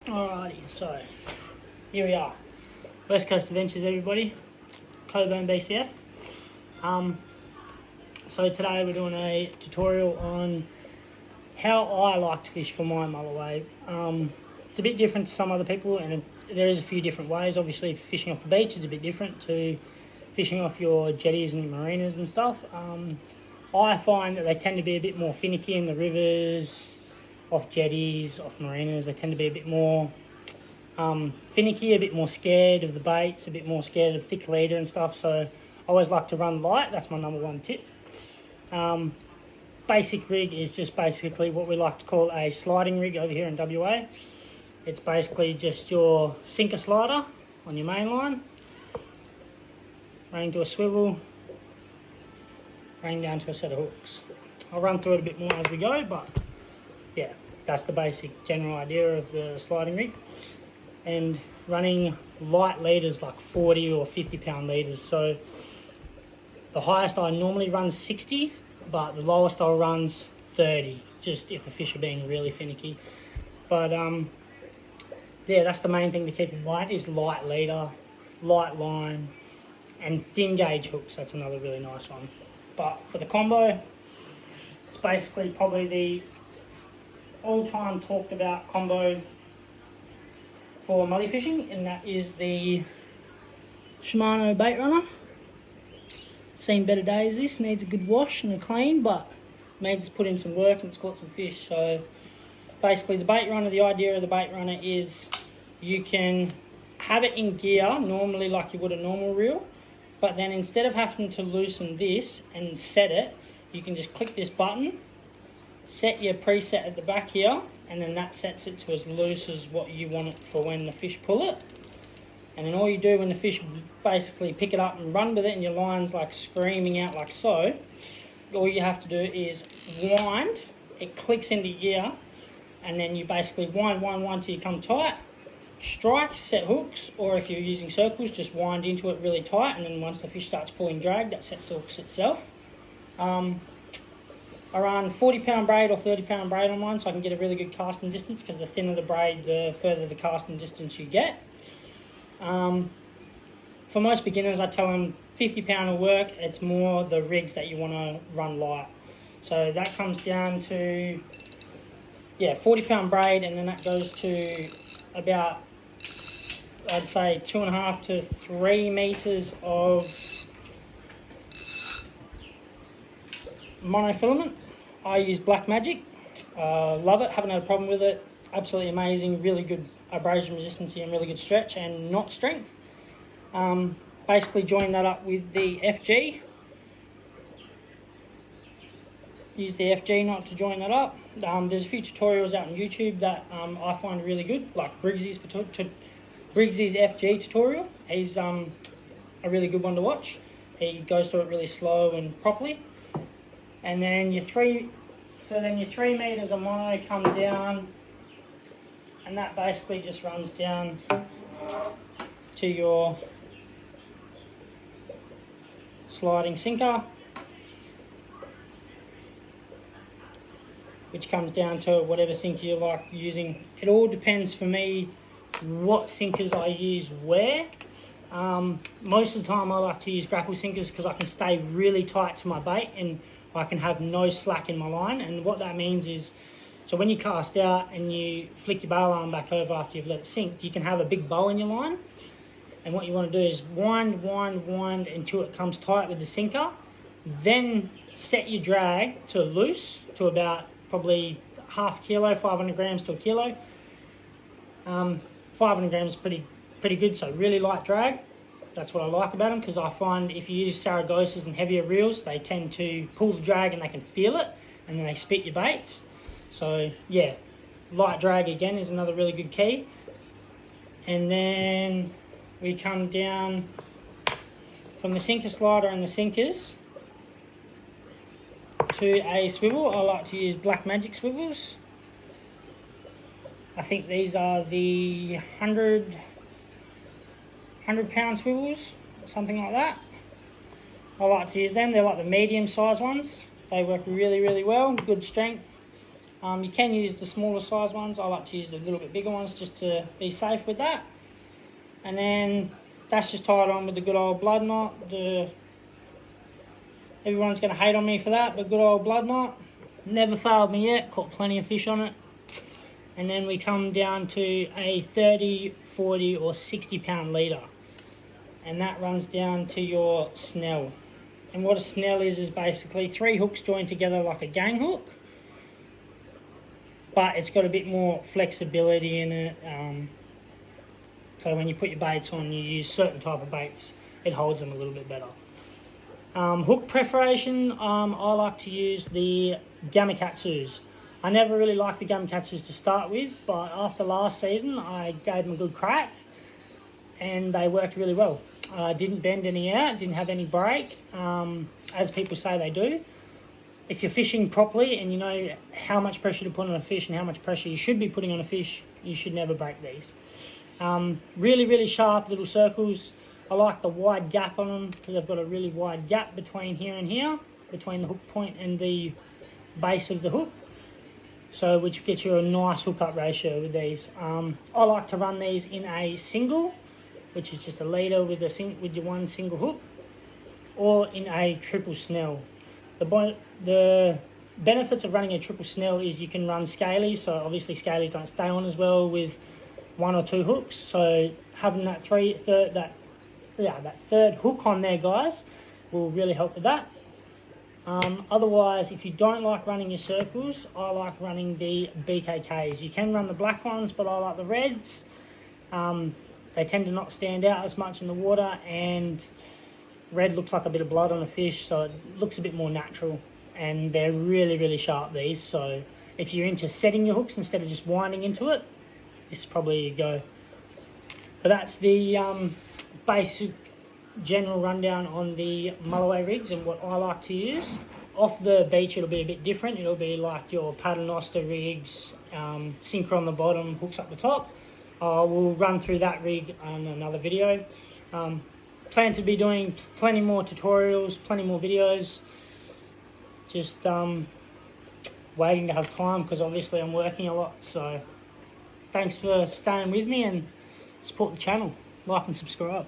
Alrighty, so here we are. West Coast Adventures, everybody. Coburn, BCF. So today we're doing a tutorial on how I like to fish for my Mulloway. It's a bit different to some other people, and there is a few different ways. Obviously, fishing off the beach is a bit different to fishing off your jetties and marinas and stuff. I find that they tend to be a bit more finicky in the rivers, off jetties, off marinas. They tend to be a bit more finicky, a bit more scared of the baits, a bit more scared of thick leader and stuff. So I always like to run light. That's my number one tip. Basic rig is just basically what we like to call a sliding rig over here in WA. It's basically just your sinker slider on your main line, running to a swivel, running down to a set of hooks. I'll run through it a bit more as we go, but yeah, that's the basic general idea of the sliding rig. And running light leaders like 40 or 50 pound leaders. So the highest I normally run 60, but the lowest I'll run's 30, just if the fish are being really finicky. But yeah, that's the main thing to keep in mind, is light leader, light line, and thin gauge hooks. That's another really nice one. But for the combo, it's basically probably the all-time talked about combo for mully fishing, and that is the Shimano bait runner. Seen better days. This needs a good wash and a clean, but Meg's put in some work and it's caught some fish. So basically the bait runner, the idea of the bait runner is you can have it in gear normally like you would a normal reel, but then instead of having to loosen this and set it, you can just click this button, set your preset at the back here, and then that sets it to as loose as what you want it for when the fish pull it. And then all you do when the fish basically pick it up and run with it and your line's like screaming out like so, all you have to do is wind, it clicks into gear, and then you basically wind till you come tight, strike, set hooks, or if you're using circles, just wind into it really tight, and then once the fish starts pulling drag, that sets the hooks itself. I run 40 pound braid or 30 pound braid on mine, so I can get a really good casting distance, because the thinner the braid, the further the casting distance you get. For most beginners, I tell them 50 pound will work. It's more the rigs that you want to run light. So that comes down to, yeah, 40 pound braid, and then that goes to about, I'd say 2.5 to 3 meters of monofilament. I use Black Magic. Love it, haven't had a problem with it. Absolutely amazing, really good abrasion resistance and really good stretch and knot strength. Basically join that up with the FG. Use the FG knot to join that up. There's a few tutorials out on YouTube that I find really good, like Briggsy's FG tutorial. He's a really good one to watch. He goes through it really slow and properly. And then your 3 meters of mono come down, and that basically just runs down to your sliding sinker, which comes down to whatever sinker you like using. It all depends for me what sinkers I use where. Most of the time I like to use grapple sinkers because I can stay really tight to my bait and I can have no slack in my line. And what that means is, so when you cast out and you flick your bail arm back over after you've let it sink, you can have a big bow in your line. And what you want to do is wind until it comes tight with the sinker. Then set your drag to loose, to about probably half kilo, 500 grams to a kilo. 500 grams is pretty good, so really light drag. That's what I like about them, because I find if you use Saragosas and heavier reels, they tend to pull the drag and they can feel it, and then they spit your baits. So yeah, light drag again is another really good key. And then we come down from the sinker slider and the sinkers to a swivel. I like to use Black Magic swivels. I think these are the 100 pound swivels, something like that. I like to use them. They're like the medium size ones. They work really well, good strength, You can use the smaller size ones. I like to use the little bit bigger ones just to be safe with that. And then that's just tied on with the good old blood knot. Everyone's going to hate on me for that, but good old blood knot. Never failed me yet, caught plenty of fish on it. And then we come down to a 30, 40 or 60 pound leader. And that runs down to your snell. And what a snell is basically 3 hooks joined together like a gang hook. But it's got a bit more flexibility in it. So when you put your baits on, you use certain type of baits, it holds them a little bit better. Hook preparation, I like to use the Gamakatsus. I never really liked the Gamakatsus to start with, but after last season, I gave them a good crack, and they worked really well. Didn't bend any out, didn't have any break, as people say they do. If you're fishing properly and you know how much pressure to put on a fish and how much pressure you should be putting on a fish, you should never break these. Really, really sharp little circles. I like the wide gap on them because they've got a really wide gap between here and here, between the hook point and the base of the hook. So which gets you a nice hook-up ratio with these. I like to run these in a single, which is just a leader with your one single hook, or in a triple snell. The benefits of running a triple snell is you can run scalies, so obviously scalies don't stay on as well with 1 or 2 hooks. So having that third hook on there, guys, will really help with that. Otherwise, if you don't like running your circles, I like running the BKKs. You can run the black ones, but I like the reds. They tend to not stand out as much in the water, and red looks like a bit of blood on a fish, so it looks a bit more natural. And they're really, really sharp, these. So if you're into setting your hooks instead of just winding into it, this is probably your go. But that's the basic general rundown on the Mulloway rigs and what I like to use. Off the beach it'll be a bit different. It'll be like your paternoster rigs, sinker on the bottom, hooks up the top. We'll run through that rig on another video. Plan to be doing plenty more tutorials, plenty more videos. Just waiting to have time because obviously I'm working a lot. So thanks for staying with me and support the channel. Like and subscribe.